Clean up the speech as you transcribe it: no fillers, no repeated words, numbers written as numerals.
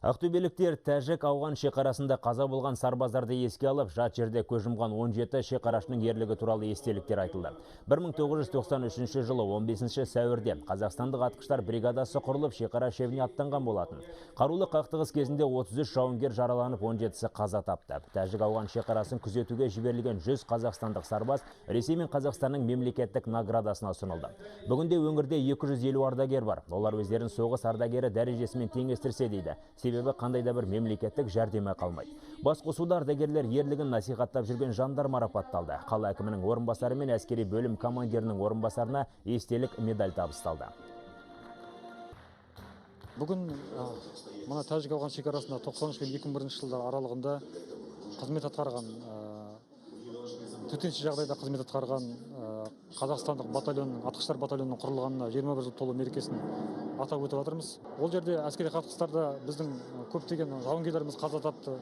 Ақтөбеліктер тәжік-ауған шекарасында қаза болған сарбаздарды еске алып, жат жерде көз жұмған 17 шекарашының ерлігі туралы естеліктер айтылды. 1993 жылы 15 сәуірде қазақстандық атқыштар бригадасы құрылып, шекара шебіне аттанған болатын. Қарулы қақтығыс кезінде 33 жауынгер жараланып, 17-сі қаза тапты. Тәжік-ауған шекарасын күзетуге жіберілген 100 қазақстандық сарбаз Ресей мен Қазақстанның мемлекеттік наградасына ұсынылды. Бүгінде өңірде 250 ардагер бар. Олар өздерін соғыс ардагері дәрежесімен теңестірсе дейді. Себебі қандай да бір мемлекеттік жәрдемі қалмайды. Басқосуда ардагерлер ерлігін насихаттап жүрген жандар марапатталды. Қала әкімінің орынбасары мен әскери бөлім командирінің орынбасарына естелік медаль табысталды. Бүгін мына Тәжік-ауған шекарасында 93 пен 2001 жылдар аралығында қызмет атқарған, төтенше жағдайда қызмет атқарған Қазақстандық батальонның, атқыштар батальонының құрылғанына 21 жыл толу мерекесін атап өтіп жатырмыз. Ол жерде әскери қақтығыстарда біздің көптеген жауынгерлеріміз қаза тапты.